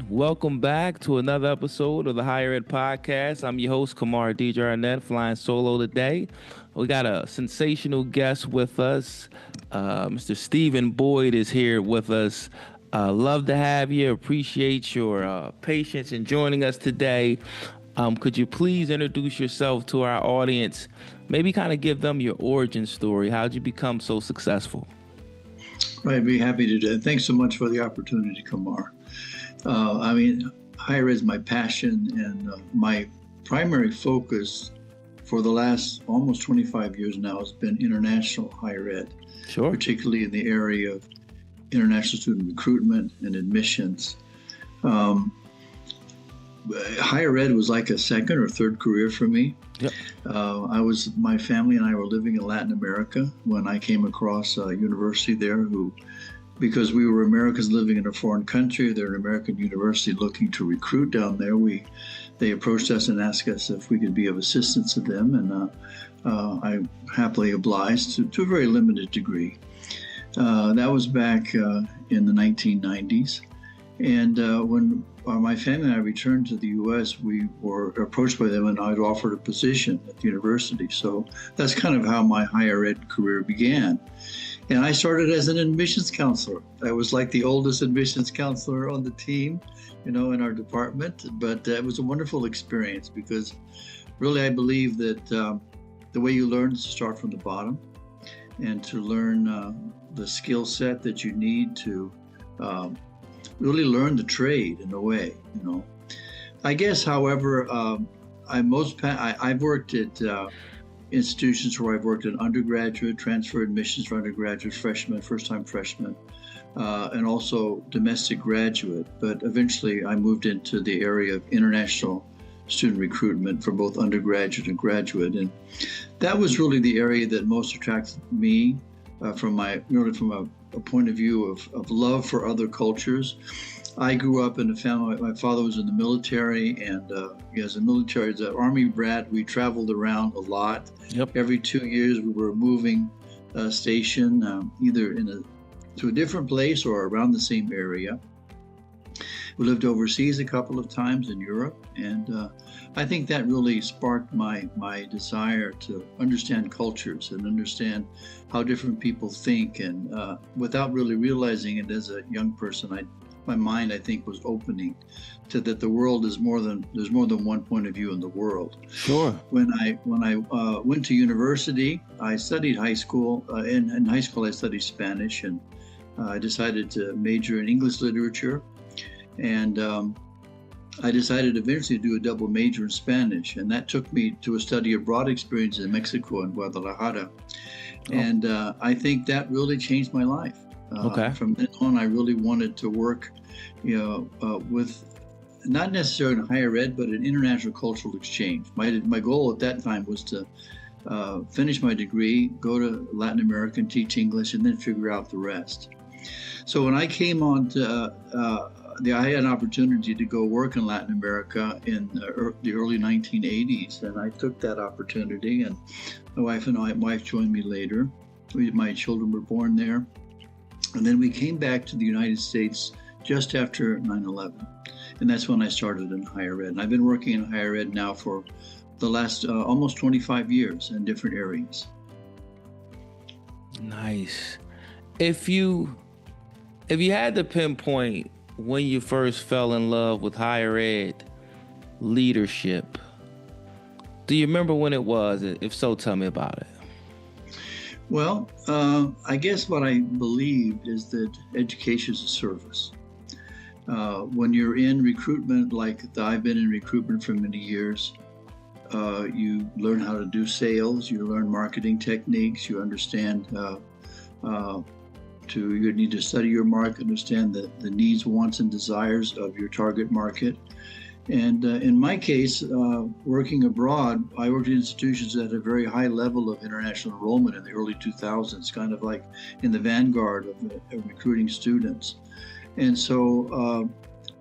Welcome back to another episode of the Higher Ed Podcast. I'm your host, Kamar DJ Arnett, flying solo today. We got a sensational guest with us. Mr. Stephen Boyd is here with us. Love to have you. Appreciate your patience in joining us today. Could you please introduce yourself to our audience? Maybe kind of give them your origin story. How'd you become so successful? I'd be happy to do that. Thanks so much for the opportunity, Kamar. Higher ed is my passion, and my primary focus for the last almost 25 years now has been international higher ed, Sure. particularly in the area of international student recruitment and admissions. Um, Higher ed was like a second or third career for me. Yep. My family and I were living in Latin America when I came across a university there because we were Americans living in a foreign country, they're an American university looking to recruit down there. They approached us and asked us if we could be of assistance to them, and I happily obliged to a very limited degree. That was back in the 1990s. And when my family and I returned to the U.S., we were approached by them, and I'd offered a position at the university. So that's kind of how my higher ed career began. And I started as an admissions counselor. I was like the oldest admissions counselor on the team, in our department. But it was a wonderful experience because really I believe that the way you learn is to start from the bottom and to learn the skill set that you need to really learn the trade in a way, I guess, however, I've worked at institutions where I've worked in undergraduate, transfer admissions for undergraduate, freshmen, first-time freshmen, and also domestic graduate. But eventually I moved into the area of international student recruitment for both undergraduate and graduate. And that was really the area that most attracted me from a point of view of love for other cultures. I grew up in a family. My father was in the military, and as an Army brat, we traveled around a lot. Yep. Every 2 years, we were moving station, either to a different place or around the same area. We lived overseas a couple of times in Europe, and I think that really sparked my desire to understand cultures and understand how different people think. And without really realizing it as a young person, my mind, I think, was opening to that the world is there's more than one point of view in the world. Sure. When I went to university, I studied high school. In high school, I studied Spanish, and I decided to major in English literature. And I decided eventually to do a double major in Spanish, and that took me to a study abroad experience in Mexico and Guadalajara. Oh. And I think that really changed my life. Okay. From then on, I really wanted to work, with not necessarily in higher ed, but an international cultural exchange. My goal at that time was to finish my degree, go to Latin America and teach English, and then figure out the rest. So when I came on to I had an opportunity to go work in Latin America in the early 1980s, and I took that opportunity, and my wife joined me later. My children were born there. And then we came back to the United States just after 9/11. And that's when I started in higher ed. And I've been working in higher ed now for the last almost 25 years in different areas. Nice. If you had to pinpoint when you first fell in love with higher ed leadership, do you remember when it was? If so, tell me about it. Well, I guess what I believed is that education is a service. When you're in recruitment, like I've been in recruitment for many years, you learn how to do sales, you learn marketing techniques, you understand you need to study your market, understand the needs, wants, and desires of your target market. And in my case, working abroad, I worked in institutions that had a very high level of international enrollment in the early 2000s, kind of like in the vanguard of recruiting students. And so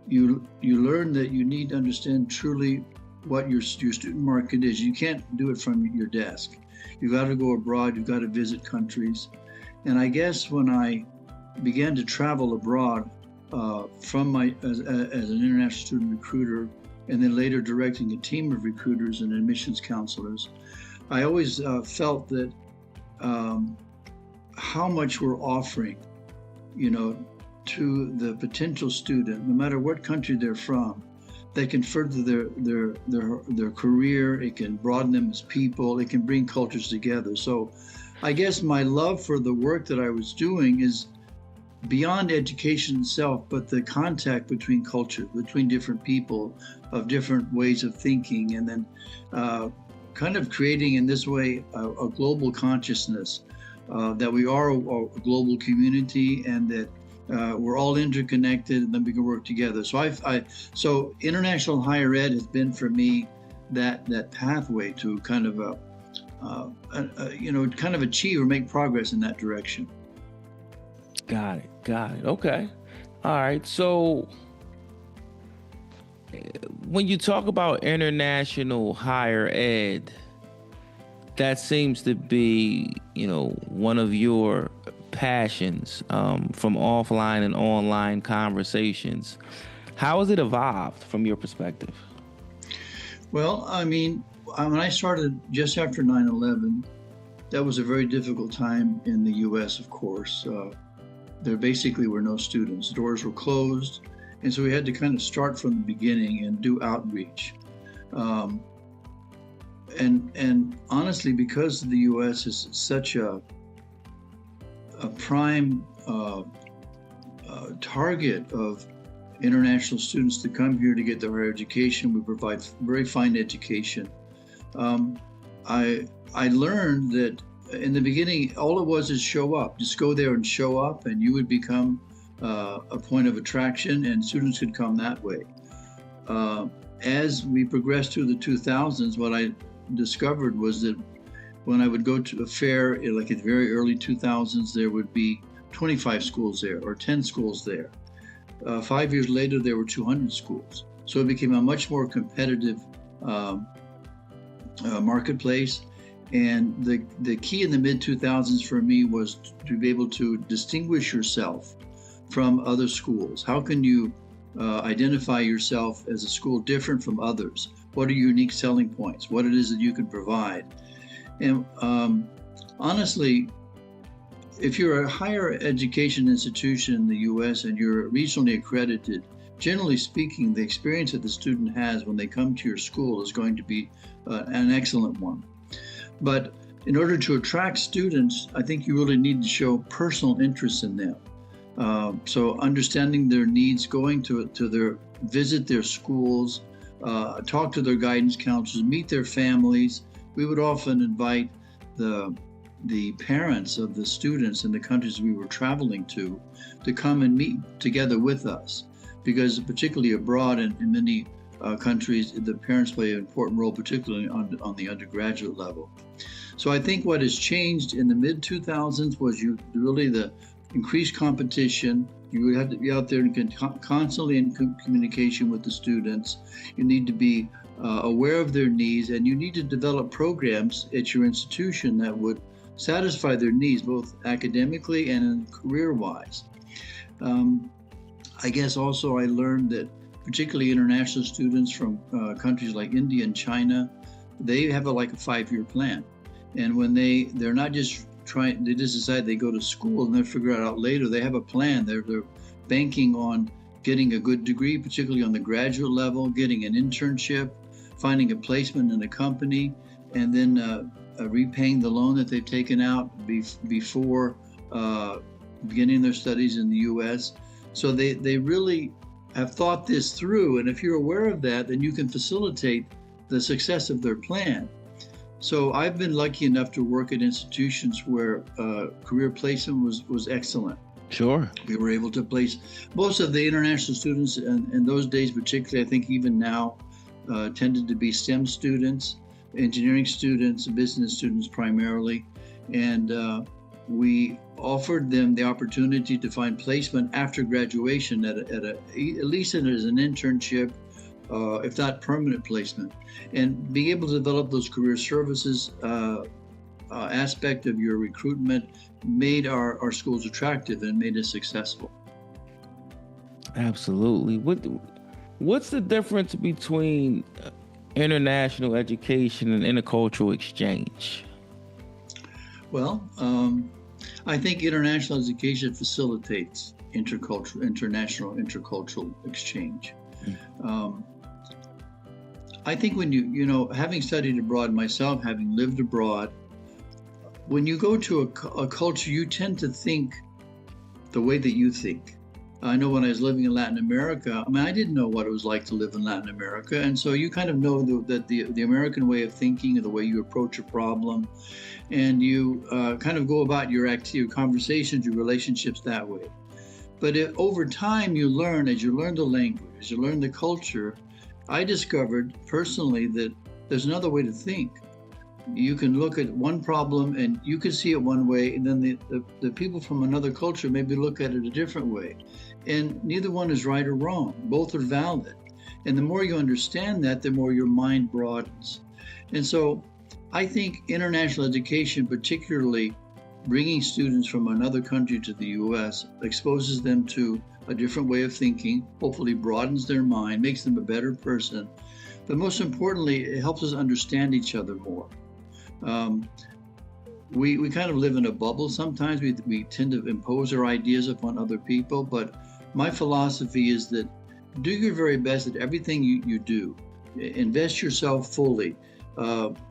you learn that you need to understand truly what your student market is. You can't do it from your desk. You've got to go abroad, you've got to visit countries. And I guess when I began to travel abroad, from as an international student recruiter, and then later directing a team of recruiters and admissions counselors, I always felt that how much we're offering, to the potential student, no matter what country they're from, they can further their career. It can broaden them as people. It can bring cultures together. So, I guess my love for the work that I was doing is beyond education itself, but the contact between culture, between different people of different ways of thinking, and then kind of creating in this way a global consciousness that we are a global community, and that we're all interconnected, and then we can work together. So so international higher ed has been for me that pathway to kind of kind of achieve or make progress in that direction. Got it. Okay. All right. So when you talk about international higher ed, that seems to be, one of your passions from offline and online conversations. How has it evolved from your perspective? Well, I mean, when I started just after 9/11, that was a very difficult time in the U.S., of course. There basically were no students. Doors were closed. And so we had to kind of start from the beginning and do outreach. And honestly, because the U.S. is such a prime target of international students to come here to get their higher education, we provide very fine education. I learned that in the beginning, all it was is show up. Just go there and show up, and you would become a point of attraction, and students could come that way. As we progressed through the 2000s, what I discovered was that when I would go to a fair, like in the very early 2000s, there would be 25 schools there or 10 schools there. 5 years later, there were 200 schools. So it became a much more competitive marketplace. And the key in the mid-2000s for me was to be able to distinguish yourself from other schools. How can you identify yourself as a school different from others? What are your unique selling points? What it is that you can provide? And honestly, if you're a higher education institution in the U.S. and you're regionally accredited, generally speaking, the experience that the student has when they come to your school is going to be an excellent one. But in order to attract students, I think you really need to show personal interest in them. So understanding their needs, going to visit their schools, talk to their guidance counselors, meet their families. We would often invite the parents of the students in the countries we were traveling to come and meet together with us, because particularly abroad in many countries, the parents play an important role, particularly on the undergraduate level. So I think what has changed in the mid-2000s was really the increased competition. You would have to be out there and constantly in communication with the students. You need to be aware of their needs, and you need to develop programs at your institution that would satisfy their needs, both academically and career-wise. I guess also I learned that particularly international students from countries like India and China, they have a 5-year plan. And when they're not just they just decide they go to school and they figure it out later. They have a plan. They're banking on getting a good degree, particularly on the graduate level, getting an internship, finding a placement in a company, and then repaying the loan that they've taken out before beginning their studies in the U.S. So they really have thought this through, and if you're aware of that, then you can facilitate the success of their plan. So I've been lucky enough to work at institutions where career placement was excellent. Sure. We were able to place most of the international students in those days, particularly I think even now, tended to be STEM students, engineering students, business students primarily. And we offered them the opportunity to find placement after graduation at least as an internship, if not permanent placement. And being able to develop those career services aspect of your recruitment made our schools attractive and made us successful. Absolutely. What's the difference between international education and intercultural exchange? Well, I think international education facilitates international intercultural exchange. Um, I think when having studied abroad myself, having lived abroad, when you go to a culture, you tend to think the way that you think. I know when I was living in Latin America, I mean, I didn't know what it was like to live in Latin America. And so you kind of know that the American way of thinking, the way you approach a problem, and you kind of go about your conversations, your relationships that way. But over time, you learn, as you learn the language, as you learn the culture, I discovered personally that there's another way to think. You can look at one problem and you can see it one way, and then the people from another culture maybe look at it a different way. And neither one is right or wrong. Both are valid. And the more you understand that, the more your mind broadens. And so I think international education, particularly bringing students from another country to the U.S., exposes them to a different way of thinking, hopefully broadens their mind, makes them a better person. But most importantly, it helps us understand each other more. We kind of live in a bubble sometimes. We tend to impose our ideas upon other people. But my philosophy is that do your very best at everything you do. Invest yourself fully.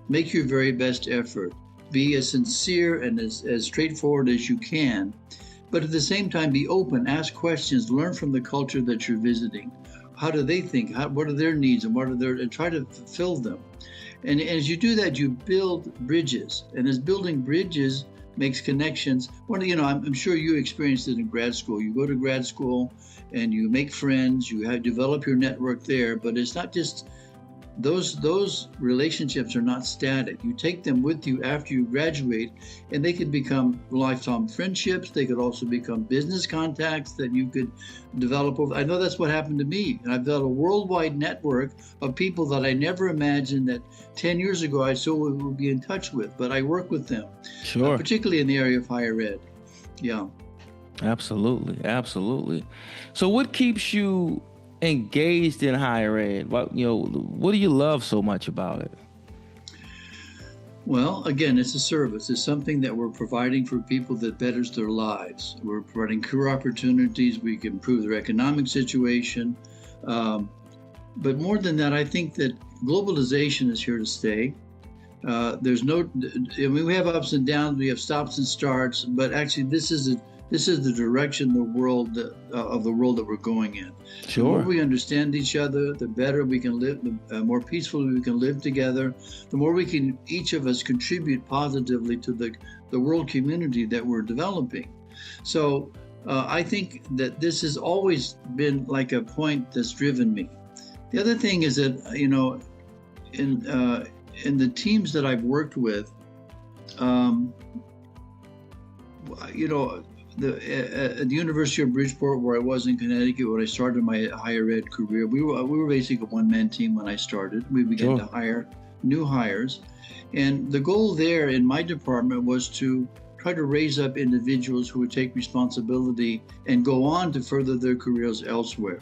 Make your very best effort. Be as sincere and as straightforward as you can. But at the same time, be open, ask questions, learn from the culture that you're visiting. How do they think? What are their needs and try to fulfill them. And as you do that, you build bridges. And as building bridges makes connections, I'm sure you experienced it in grad school. You go to grad school and you make friends, you develop your network there, but it's not just those relationships are not static. You take them with you after you graduate, and they could become lifetime friendships. They could also become business contacts that you could develop over. I know that's what happened to me. And I've built a worldwide network of people that I never imagined that 10 years ago I still would be in touch with, but I work with them. Sure. Particularly in the area of higher ed. Yeah. Absolutely. So what keeps you engaged in higher ed? What do you love so much about it? Well, again, it's a service. It's something that we're providing for people that betters their lives. We're providing career opportunities. We can improve their economic situation. But more than that, I think that globalization is here to stay. We have ups and downs. We have stops and starts. But actually, this is the direction of the world that we're going in. Sure. The more we understand each other, the better we can live, the more peacefully we can live together, the more we can, each of us, contribute positively to the world community that we're developing. So I think that this has always been like a point that's driven me. The other thing is that, in the teams that I've worked with, at the University of Bridgeport, where I was in Connecticut when I started my higher ed career, we were basically a one-man team when I started. We began to hire new hires. And the goal there in my department was to try to raise up individuals who would take responsibility and go on to further their careers elsewhere.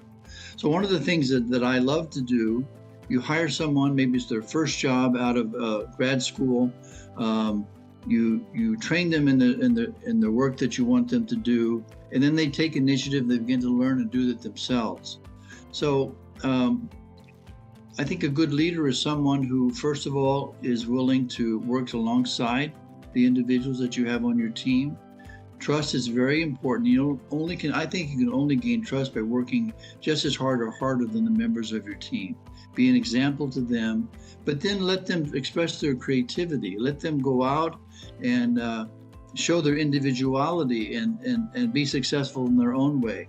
So one of the things that I love to do, you hire someone, maybe it's their first job out of grad school. You train them in the work that you want them to do, and then they take initiative. They begin to learn and do it themselves. So I think a good leader is someone who, first of all, is willing to work alongside the individuals that you have on your team. Trust is very important. I think you can only gain trust by working just as hard or harder than the members of your team. Be an example to them, but then let them express their creativity. Let them go out and show their individuality and be successful in their own way.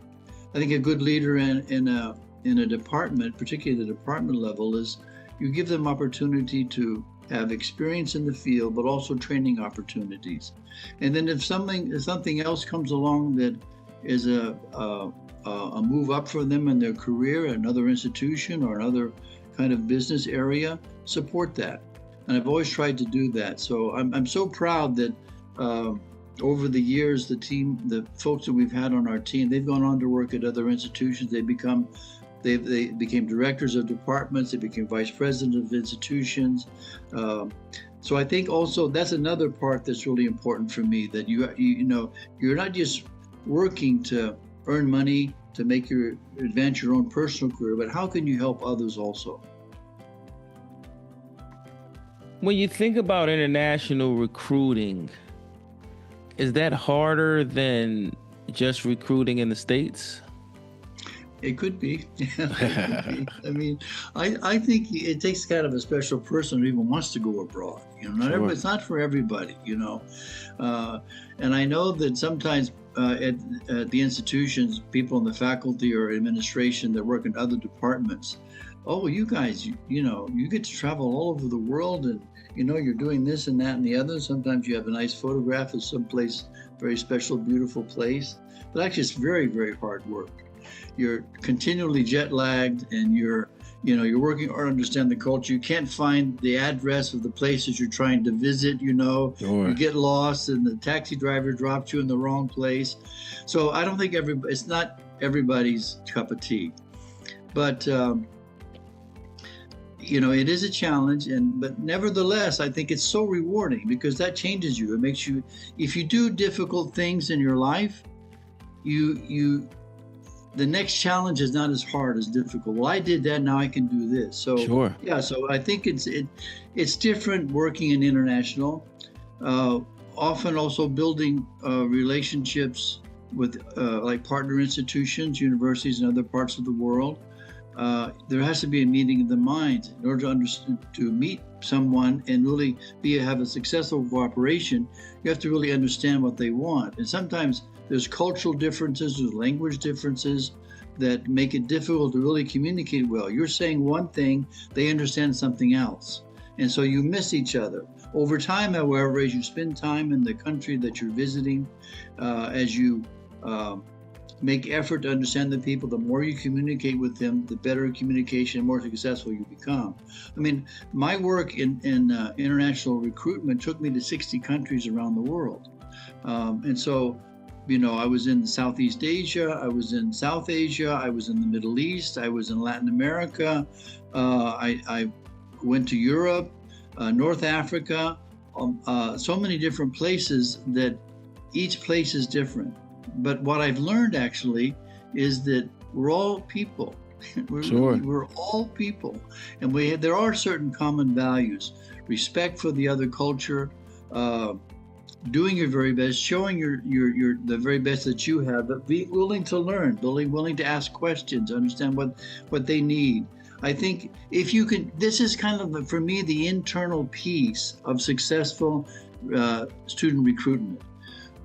I think a good leader in a department, particularly the department level, is you give them opportunity to have experience in the field, but also training opportunities. And then if something else comes along that is a move up for them in their career, another institution or another kind of business area, support that. And I've always tried to do that. So I'm so proud that over the years, the folks that we've had on our team, they've gone on to work at other institutions. They became directors of departments. They became vice president of institutions. So I think also that's another part that's really important for me, that you're not just working to earn money to advance your own personal career, but how can you help others also? When you think about international recruiting, is that harder than just recruiting in the States? It could be. Yeah, it could be. I mean, I think it takes kind of a special person who even wants to go abroad. Sure. It's not for everybody, and I know that sometimes at the institutions, people in the faculty or administration that work in other departments, oh, you guys, you get to travel all over the world, and you're doing this and that and the other. Sometimes you have a nice photograph of someplace, very special, beautiful place, but actually it's very, very hard work. You're continually jet lagged, and you're working hard to understand the culture. You can't find the address of the places you're trying to visit. Sure. You get lost, and the taxi driver drops you in the wrong place. So I don't think it's not everybody's cup of tea, but it is a challenge, but nevertheless, I think it's so rewarding, because that changes you. It makes you, if you do difficult things in your life, the next challenge is not as hard, as difficult. Well, I did that, now I can do this. So sure. Yeah, so I think it's different working in international. Often also building relationships with like partner institutions, universities in other parts of the world. There has to be a meeting of the minds in order to meet someone and really have a successful cooperation. You have to really understand what they want, and sometimes there's cultural differences, there's language differences that make it difficult to really communicate well. You're saying one thing, they understand something else, and so you miss each other. Over time, however, as you spend time in the country that you're visiting, as you make effort to understand the people, the more you communicate with them, the better communication, the more successful you become. I mean, my work in international recruitment took me to 60 countries around the world. And so, I was in Southeast Asia, I was in South Asia, I was in the Middle East, I was in Latin America, I went to Europe, North Africa, so many different places that each place is different. But what I've learned actually is that we're all people. We're all people, and there are certain common values: respect for the other culture, doing your very best, showing the very best that you have, but being willing to learn, willing to ask questions, understand what they need. I think if you can, this is kind of, for me, the internal piece of successful student recruitment.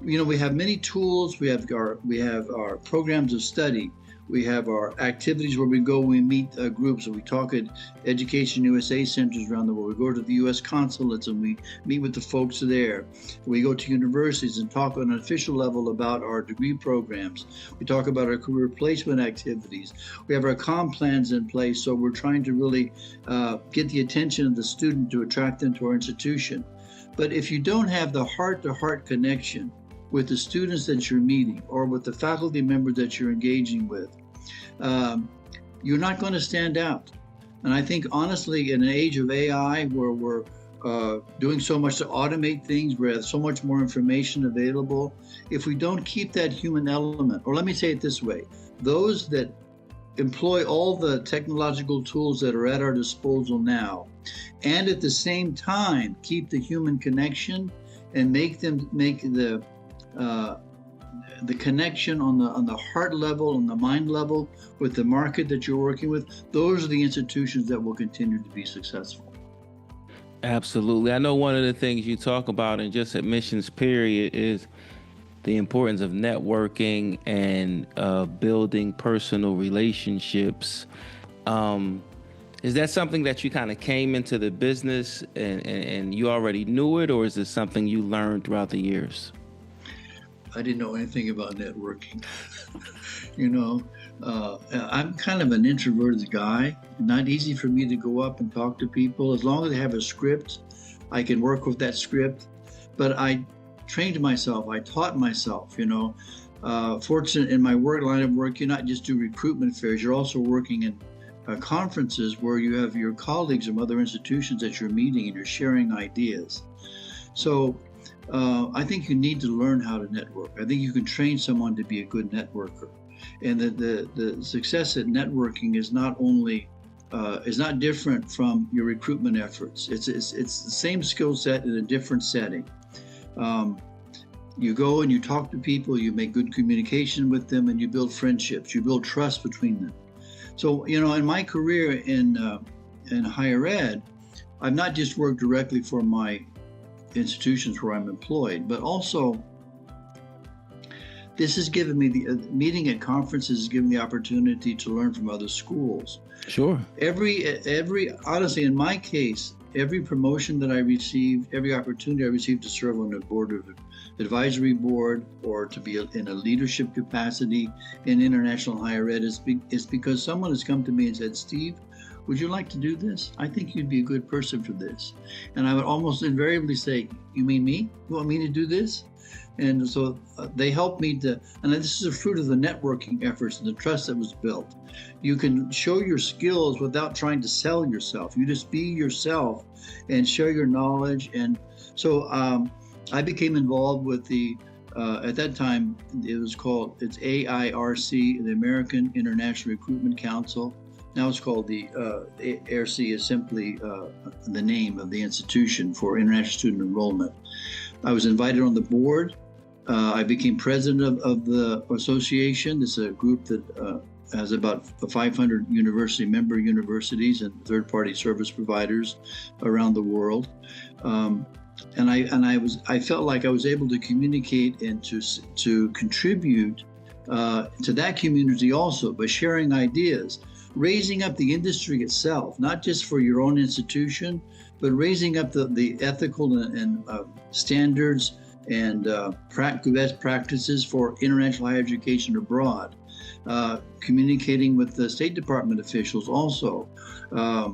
We have many tools. We have our programs of study. We have our activities where we go, we meet groups, and we talk at Education USA centers around the world. We go to the U.S. consulates and we meet with the folks there. We go to universities and talk on an official level about our degree programs. We talk about our career placement activities. We have our comm plans in place, so we're trying to really get the attention of the student to attract them to our institution. But if you don't have the heart-to-heart connection with the students that you're meeting or with the faculty members that you're engaging with, you're not going to stand out. And I think, honestly, in an age of AI, where we're doing so much to automate things, we have so much more information available, if we don't keep that human element, or let me say it this way, those that employ all the technological tools that are at our disposal now, and at the same time keep the human connection and make the connection on the heart level, on the mind level, with the market that you're working with, those are the institutions that will continue to be successful. Absolutely. I know one of the things you talk about in just admissions period is the importance of networking and building personal relationships. Is that something that you kind of came into the business and you already knew it, or is this something you learned throughout the years? I didn't know anything about networking. I'm kind of an introverted guy. Not easy for me to go up and talk to people. As long as they have a script, I can work with that script. But I trained myself. I taught myself, fortunate in my line of work, you not just do recruitment fairs, you're also working in conferences where you have your colleagues from other institutions that you're meeting and you're sharing ideas. So I think you need to learn how to network. I think you can train someone to be a good networker. And the success at networking is not different from your recruitment efforts. It's the same skill set in a different setting. You go and you talk to people, you make good communication with them, and you build friendships. You build trust between them. So, in my career in higher ed, I've not just worked directly for my institutions where I'm employed, but also this has given me meeting at conferences has given me the opportunity to learn from other schools. Sure. Honestly, in my case, every promotion that I received, every opportunity I received to serve on a board of advisory board or to be in a leadership capacity in international higher ed is because someone has come to me and said, Steve, would you like to do this? I think you'd be a good person for this. And I would almost invariably say, you mean me? You want me to do this? And so they helped me and this is a fruit of the networking efforts and the trust that was built. You can show your skills without trying to sell yourself. You just be yourself and share your knowledge. And so I became involved with at that time, it's AIRC, the American International Recruitment Council. Now it's called the AIRC is simply the name of the institution for international student enrollment. I was invited on the board. I became president of the association. It's a group that has about 500 member universities and third-party service providers around the world. And I felt like I was able to communicate and to contribute to that community also by sharing ideas, raising up the industry itself, not just for your own institution, but raising up the ethical and standards and best practices for international higher education abroad, communicating with the State Department officials also. I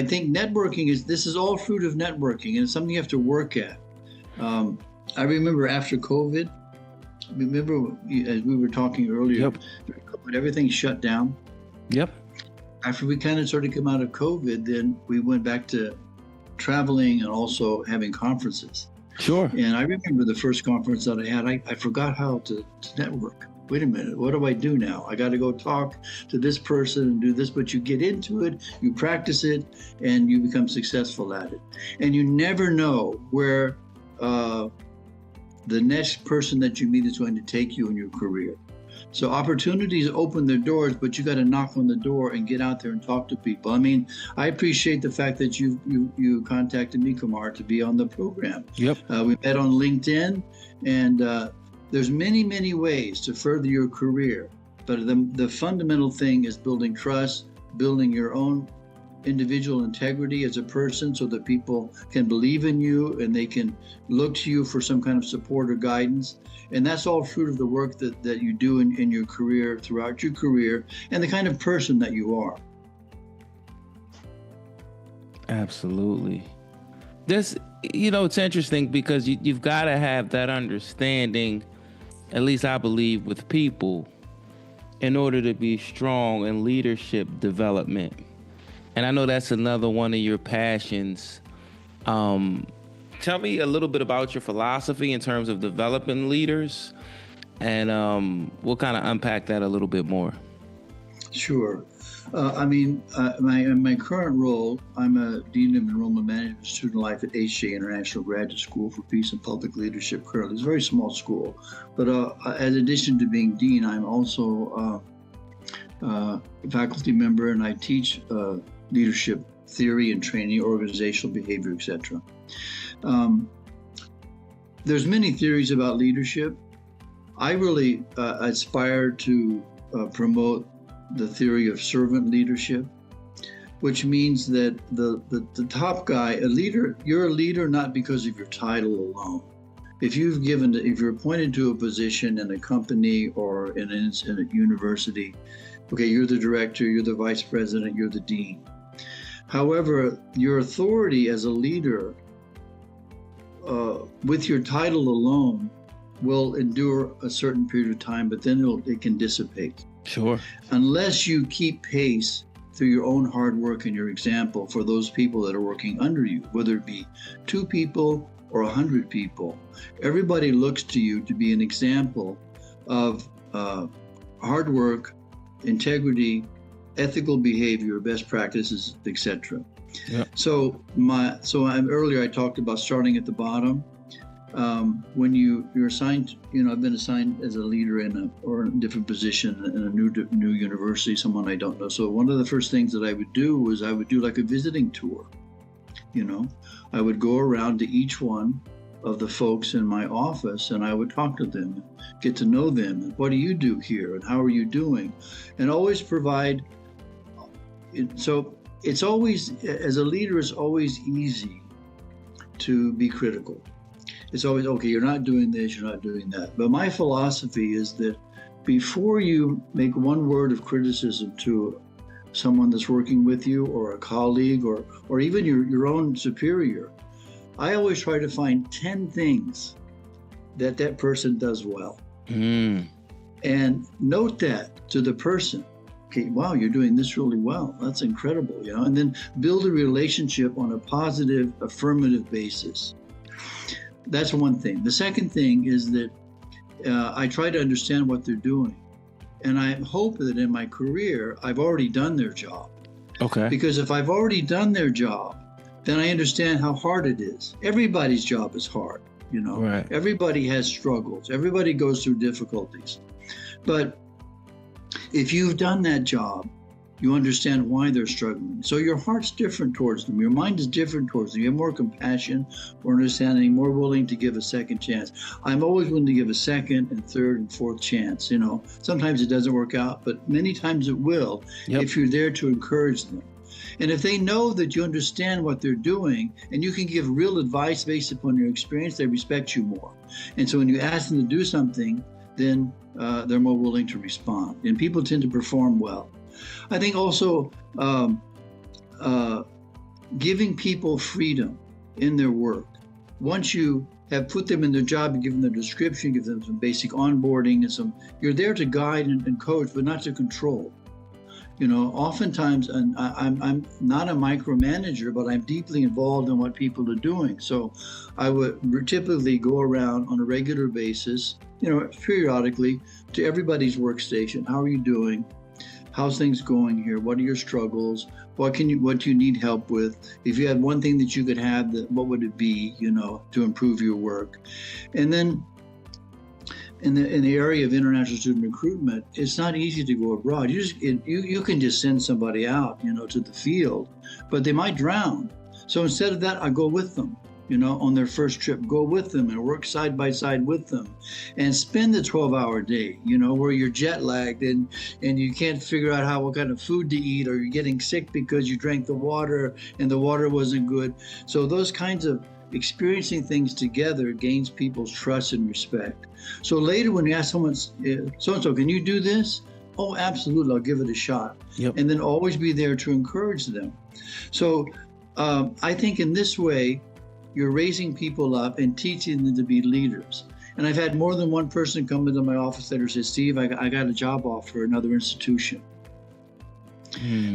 think networking this is all fruit of networking, and it's something you have to work at. I remember after COVID, as we were talking earlier, yep. When everything shut down. Yep. After we kind of started to come out of COVID, then we went back to traveling and also having conferences. Sure. And I remember the first conference that I had, I forgot how to network. Wait a minute, what do I do now? I got to go talk to this person and do this, but you get into it, you practice it, and you become successful at it. And you never know where the next person that you meet is going to take you in your career. So opportunities open their doors, but you got to knock on the door and get out there and talk to people. I mean, I appreciate the fact that you contacted me, Kumar, to be on the program. Yep. We met on LinkedIn, and there's many ways to further your career. But the fundamental thing is building trust, building your own individual integrity as a person so that people can believe in you and they can look to you for some kind of support or guidance. And that's all fruit of the work that you do in your career, throughout your career, and the kind of person that you are. Absolutely. It's interesting because you've got to have that understanding, at least I believe, with people in order to be strong in leadership development. And I know that's another one of your passions. Tell me a little bit about your philosophy in terms of developing leaders, and we'll kind of unpack that a little bit more. Sure. My current role, I'm a Dean of Enrollment Management Student Life at HJ International Graduate School for Peace and Public Leadership currently. It's a very small school, but in addition to being Dean, I'm also a faculty member, and I teach leadership theory and training, organizational behavior, etc. There's many theories about leadership. I really aspire to promote the theory of servant leadership, which means that the top guy, you're a leader not because of your title alone. If you're appointed to a position in a company or in a university, okay, you're the director, you're the vice president, you're the dean. However, your authority as a leader with your title alone will endure a certain period of time, but then it can dissipate. Sure. Unless you keep pace through your own hard work and your example for those people that are working under you, whether it be 2 people or 100 people. Everybody looks to you to be an example of hard work, integrity, ethical behavior, best practices, etc. Yeah. Earlier I talked about starting at the bottom. When you're assigned, I've been assigned as a leader in a different position in a new university, someone I don't know. So one of the first things that I would do was I would do like a visiting tour. I would go around to each one of the folks in my office and I would talk to them, get to know them. And what do you do here? And how are you doing? And always provide. So it's always, as a leader, it's always easy to be critical. It's always, okay, you're not doing this, you're not doing that. But my philosophy is that before you make one word of criticism to someone that's working with you or a colleague or even your own superior, I always try to find 10 things that person does well. And note that to the person. Okay, wow, you're doing this really well. That's incredible, and then build a relationship on a positive, affirmative basis. That's one thing. The second thing is that I try to understand what they're doing. And I hope that in my career, I've already done their job. Okay. Because if I've already done their job, then I understand how hard it is. Everybody's job is hard, Right. Everybody has struggles. Everybody goes through difficulties. But if you've done that job, you understand why they're struggling. So your heart's different towards them. Your mind is different towards them. You have more compassion, more understanding, more willing to give a second chance. I'm always willing to give a second and third and fourth chance. Sometimes it doesn't work out, but many times it will if you're there to encourage them. And if they know that you understand what they're doing and you can give real advice based upon your experience, they respect you more. And so when you ask them to do something, then they're more willing to respond. And people tend to perform well. I think also giving people freedom in their work. Once you have put them in their job, you give them the description, give them some basic onboarding, and you're there to guide and coach, but not to control. Oftentimes, and I'm not a micromanager, but I'm deeply involved in what people are doing. So I would typically go around on a regular basis, periodically, to everybody's workstation. How are you doing? How's things going here? What are your struggles? What do you need help with? If you had one thing that you could have, what would it be, to improve your work? And then in the area of international student recruitment, it's not easy to go abroad. You can just send somebody out, to the field, but they might drown. So instead of that, I go with them. On their first trip, go with them and work side by side with them and spend the 12-hour day, where you're jet lagged and you can't figure out what kind of food to eat, or you're getting sick because you drank the water and the water wasn't good. So those kinds of experiencing things together gains people's trust and respect. So later when you ask someone, so-and-so, can you do this? Oh, absolutely, I'll give it a shot. Yep. And then always be there to encourage them. So I think in this way, you're raising people up and teaching them to be leaders. And I've had more than one person come into my office later and say, Steve, I got a job offer at another institution.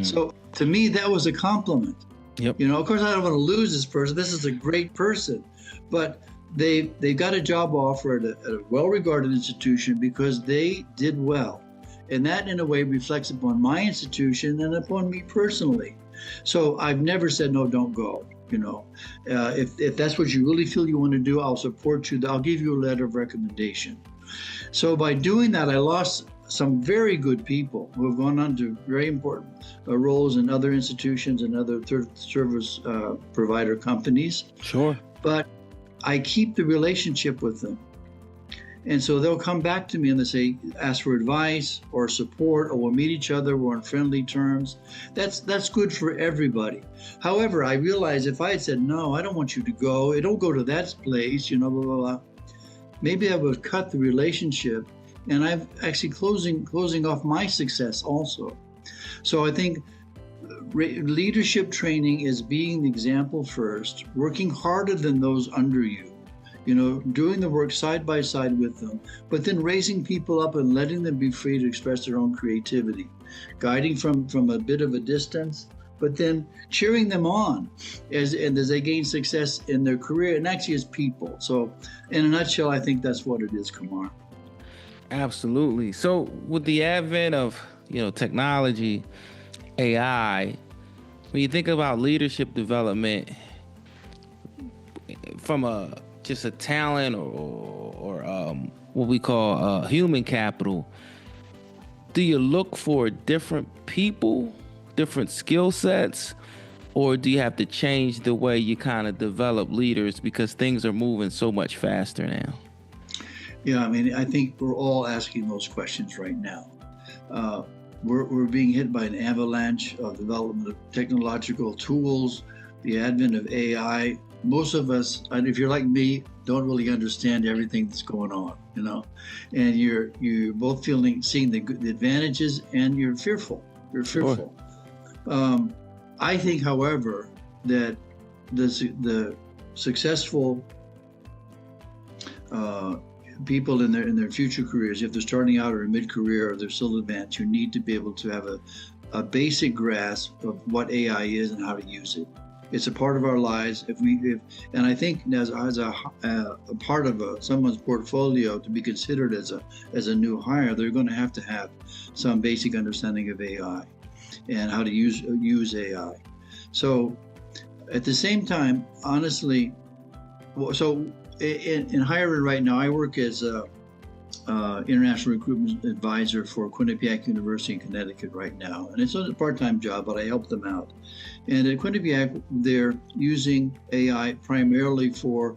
So to me, that was a compliment. Yep. Of course, I don't want to lose this person. This is a great person. But they got a job offer at a well-regarded institution because they did well. And that, in a way, reflects upon my institution and upon me personally. So I've never said, no, don't go. If that's what you really feel you want to do, I'll support you. I'll give you a letter of recommendation. So by doing that, I lost some very good people who have gone on to very important roles in other institutions and other service provider companies. Sure. But I keep the relationship with them. And so they'll come back to me and they say, ask for advice or support, or we'll meet each other, we're on friendly terms. That's good for everybody. However, I realize if I had said, no, I don't want you to go, don't go to that place, blah, blah, blah, maybe I would cut the relationship, and I'm actually closing off my success also. So I think leadership training is being the example first, working harder than those under you, doing the work side by side with them, but then raising people up and letting them be free to express their own creativity, guiding from a bit of a distance, but then cheering them on as they gain success in their career and actually as people. So in a nutshell, I think that's what it is, Kumar. Absolutely. So with the advent of, technology, AI, when you think about leadership development from just a talent or what we call human capital, do you look for different people, different skill sets, or do you have to change the way you kind of develop leaders because things are moving so much faster now? Yeah, I think we're all asking those questions right now. We're being hit by an avalanche of development of technological tools, the advent of AI. Most of us, and if you're like me, don't really understand everything that's going on, and you're both seeing the advantages, and you're fearful. Sure. I think, however, that the successful people in their future careers, if they're starting out or in mid-career or they're still advanced, you need to be able to have a basic grasp of what AI is and how to use it. It's a part of our lives. And I think as a part of someone's portfolio to be considered as a new hire, they're going to have some basic understanding of AI and how to use AI. So at the same time, honestly, in higher ed right now, I work as a international recruitment advisor for Quinnipiac University in Connecticut right now. And it's a part-time job, but I help them out. And at Quinnipiac, they're using AI primarily for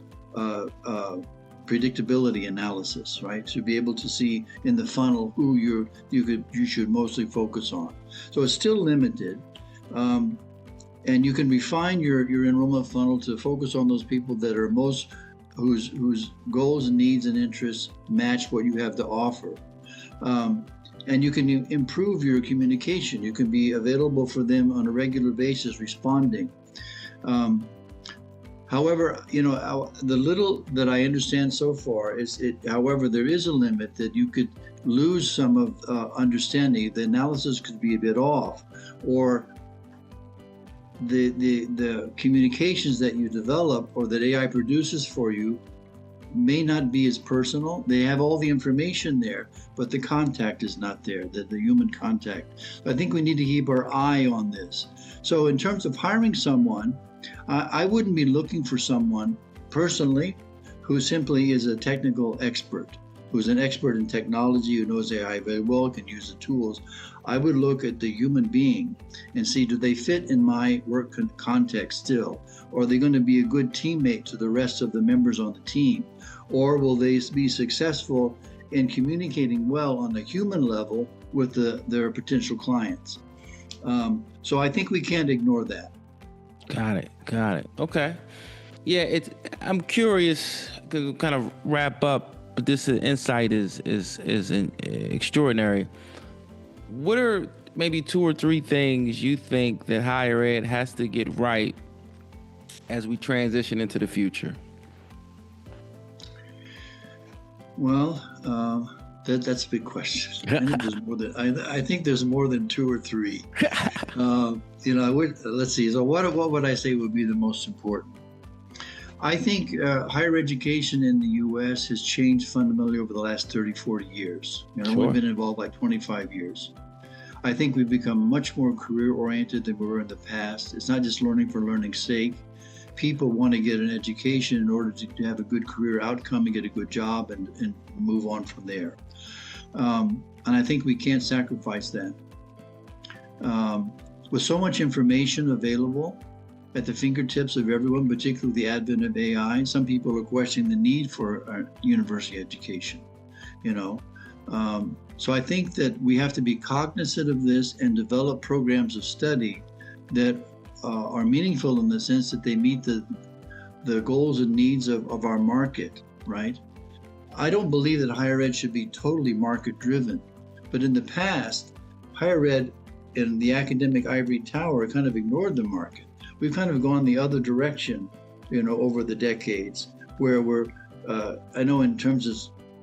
predictability analysis, right? To be able to see in the funnel who you should mostly focus on. So it's still limited. And you can refine your enrollment funnel to focus on those people that are whose goals, needs, and interests match what you have to offer. And you can improve your communication. You can be available for them on a regular basis, responding. However, the little that I understand so far however, there is a limit that you could lose some of understanding. The analysis could be a bit off, or the communications that you develop or that AI produces for you may not be as personal. They have all the information there, but the contact is not there, the human contact. I think we need to keep our eye on this. So in terms of hiring someone, I wouldn't be looking for someone personally who simply is a technical expert, who's an expert in technology, who knows AI very well, can use the tools. I would look at the human being and see, do they fit in my work context still? Or are they going to be a good teammate to the rest of the members on the team? Or will they be successful in communicating well on a human level with their potential clients? So I think we can't ignore that. Got it. Okay. Yeah, I'm curious to kind of wrap up, but this insight is extraordinary. What are maybe 2 or 3 things you think that higher ed has to get right as we transition into the future? Well, that's a big question. I think there's more than 2 or 3. Let's see. So what would I say would be the most important? I think higher education in the U.S. has changed fundamentally over the last 30, 40 years. Sure. We've been involved like 25 years. I think we've become much more career-oriented than we were in the past. It's not just learning for learning's sake. People want to get an education in order to have a good career outcome and get a good job and move on from there. And I think we can't sacrifice that. With so much information available at the fingertips of everyone, particularly with the advent of AI, some people are questioning the need for university education, So I think that we have to be cognizant of this and develop programs of study that are meaningful in the sense that they meet the goals and needs of our market, right? I don't believe that higher ed should be totally market driven, but in the past, higher ed in the academic ivory tower kind of ignored the market. We've kind of gone the other direction, over the decades, where we're I know in terms of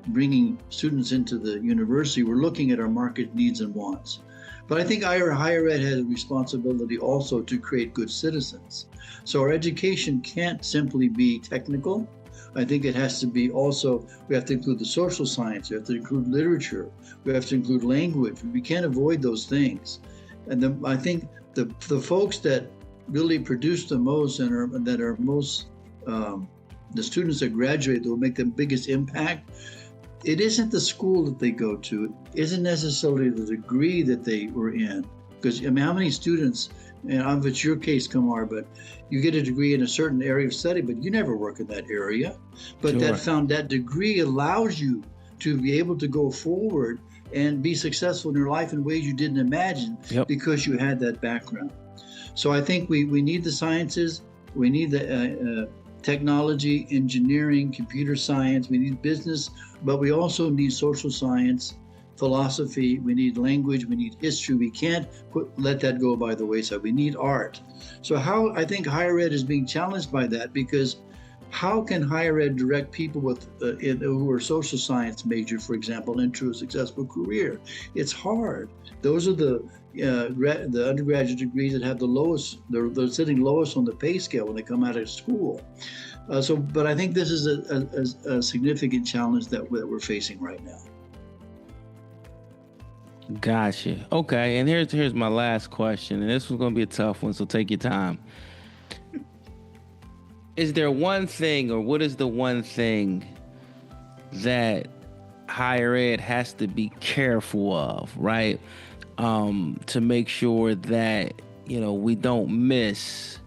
bringing students into the university, we're looking at our market needs and wants. But I think higher ed has a responsibility also to create good citizens. So our education can't simply be technical. I think it has to be also, we have to include the social science, we have to include literature, we have to include language. We can't avoid those things. And I think the folks that really produce the most and that are most, the students that graduate that will make the biggest impact, it isn't the school that they go to, it isn't necessarily the degree that they were in. Because I mean, how many students, and I don't know if it's your case, Kamar, but you get a degree in a certain area of study, but you never work in that area. But Sure. that degree allows you to be able to go forward and be successful in your life in ways you didn't imagine Yep. because you had that background. So I think we need the sciences, we need the technology, engineering, computer science, we need business, but we also need social science, philosophy, we need language, we need history. We can't let that go by the wayside. We need art. So how I think higher ed is being challenged by that, because how can higher ed direct people with who are social science major, for example, into a successful career? It's hard. Those are the undergraduate degrees that have the lowest, they're sitting lowest on the pay scale when they come out of school. But I think this is a significant challenge that we're facing right now. Gotcha. Okay, and here's my last question, and this was going to be a tough one, so take your time. Is there one thing, or what is the one thing that higher ed has to be careful of, right? To make sure that, we don't miss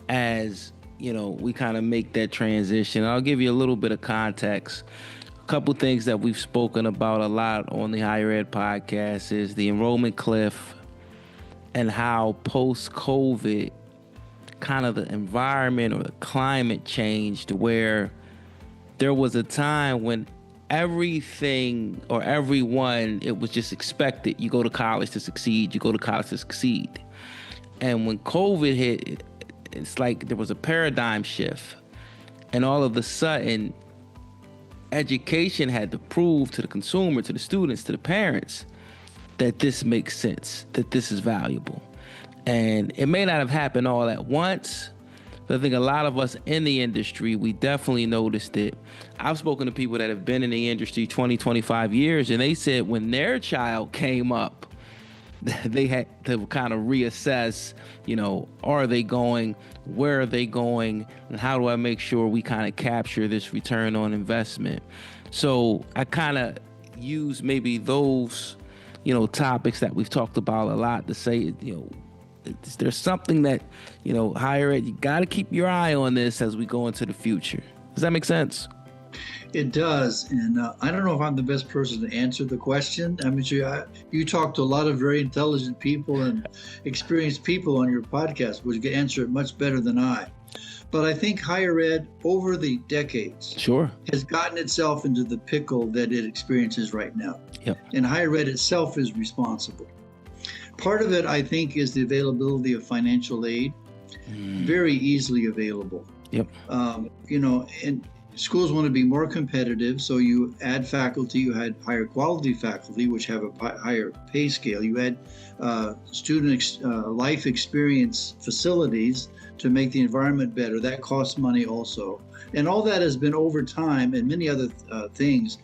as, we kind of make that transition. I'll give you a little bit of context. A couple things that we've spoken about a lot on the Higher Ed podcast is the enrollment cliff and how post-COVID kind of the environment or the climate changed, where there was a time when everything or everyone, it was just expected. You go to college to succeed. You go to college to succeed. And when COVID hit, it's like there was a paradigm shift. And all of a sudden, education had to prove to the consumer, to the students, to the parents, that this makes sense, that this is valuable. And it may not have happened all at once, but I think a lot of us in the industry, we definitely noticed it. I've spoken to people that have been in the industry 20, 25 years, and they said when their child came up, they had to kind of reassess, are they going, where are they going, and how do I make sure we kind of capture this return on investment? So I kind of use maybe those, topics that we've talked about a lot to say, there's something that, higher ed, you got to keep your eye on this as we go into the future. Does that make sense? It does, and I don't know if I'm the best person to answer the question. I mean, you talk to a lot of very intelligent people and experienced people on your podcast, which can answer it much better than I. But I think higher ed over the decades has gotten itself into the pickle that it experiences right now. Yep. And higher ed itself is responsible. Part of it, I think, is the availability of financial aid, very easily available. Yep. And schools want to be more competitive, so you add faculty, you had higher quality faculty, which have a higher pay scale. You add student life experience facilities to make the environment better. That costs money also. And all that has been over time, and many other things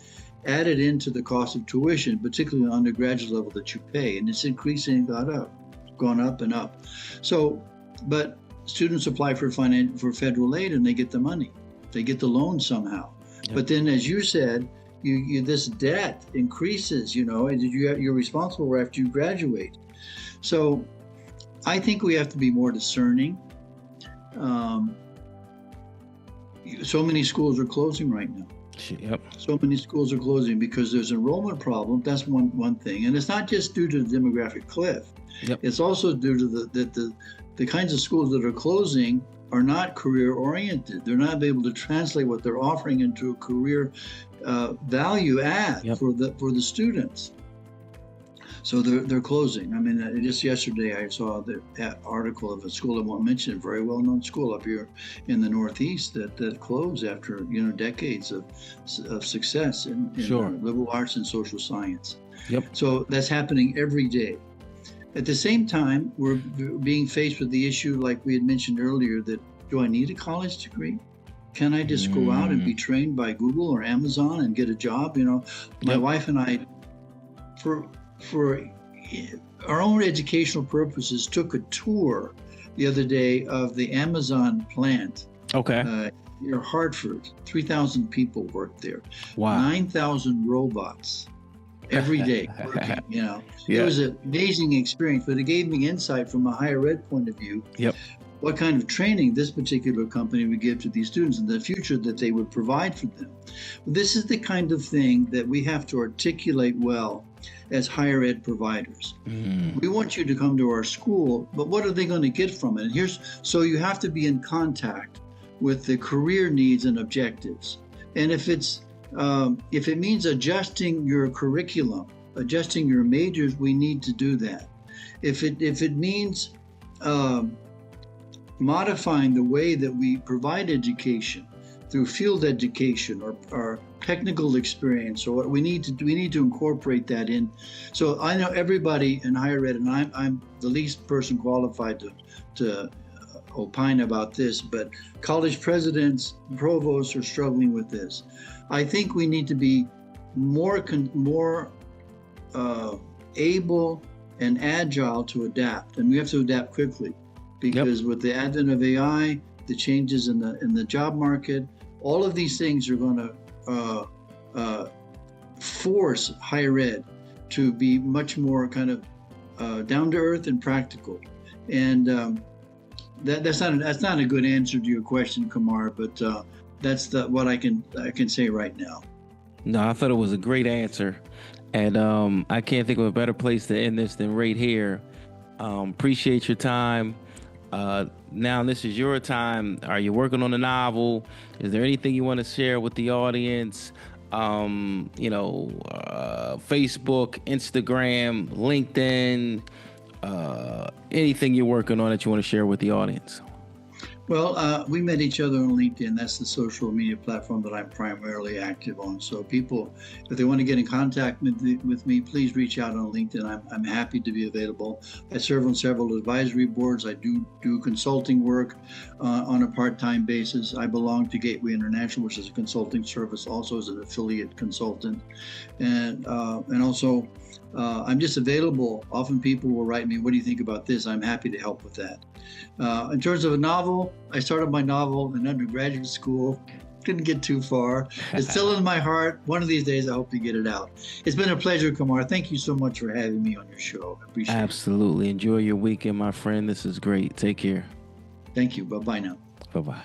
added into the cost of tuition, particularly on the undergraduate level that you pay. And it's increasing, gone up and up. So, but students apply for federal aid and they get the money. They get the loan somehow. Yep. But then, as you said, this debt increases, and you're responsible after you graduate. So I think we have to be more discerning. So many schools are closing right now. Yep. So many schools are closing because there's an enrollment problem. That's one thing. And it's not just due to the demographic cliff. Yep. It's also due to the kinds of schools that are closing are not career oriented. They're not able to translate what they're offering into a career value add for the students. So they're closing. I mean, just yesterday I saw the article of a school, I won't mention it, very well-known school up here in the Northeast that closed after decades of success in Sure. liberal arts and social science. Yep. So that's happening every day. At the same time, we're being faced with the issue, like we had mentioned earlier, that do I need a college degree? Can I just go out and be trained by Google or Amazon and get a job? My wife and I, for our own educational purposes, took a tour the other day of the Amazon plant. Okay. Near Hartford. 3,000 people worked there. Wow. 9,000 robots every day working. Yeah. It was an amazing experience, but it gave me insight from a higher ed point of view. Yep. What kind of training this particular company would give to these students in the future that they would provide for them. This is the kind of thing that we have to articulate well as higher ed providers. We want you to come to our school, but what are they going to get from it? So you have to be in contact with the career needs and objectives. And if it means adjusting your curriculum, adjusting your majors, we need to do that. If it means modifying the way that we provide education through field education or technical experience, or what we need to incorporate that in. So I know everybody in higher ed, and I'm the least person qualified to opine about this, but college presidents, provosts are struggling with this. I think we need to be more able and agile to adapt, and we have to adapt quickly. Because with the advent of AI, the changes in the job market, all of these things are going to force higher ed to be much more kind of down to earth and practical. And that's not a good answer to your question, Kumar, but that's what I can say right now. No, I thought it was a great answer, and I can't think of a better place to end this than right here. Appreciate your time. Now this is your time. Are you working on a novel? Is there anything you want to share with the audience? Facebook, Instagram, LinkedIn, anything you're working on that you want to share with the audience? Well, we met each other on LinkedIn. That's the social media platform that I'm primarily active on. So people, if they want to get in contact with me, please reach out on LinkedIn. I'm happy to be available. I serve on several advisory boards. I do consulting work on a part-time basis. I belong to Gateway International, which is a consulting service, also as an affiliate consultant. And also, I'm just available. Often people will write me, what do you think about this? I'm happy to help with that. In terms of a novel, I started my novel in undergraduate school. Didn't get too far. It's still in my heart. One of these days, I hope to get it out. It's been a pleasure, Kumar. Thank you so much for having me on your show. I appreciate it. Absolutely. Enjoy your weekend, my friend. This is great. Take care. Thank you. Bye-bye now. Bye-bye.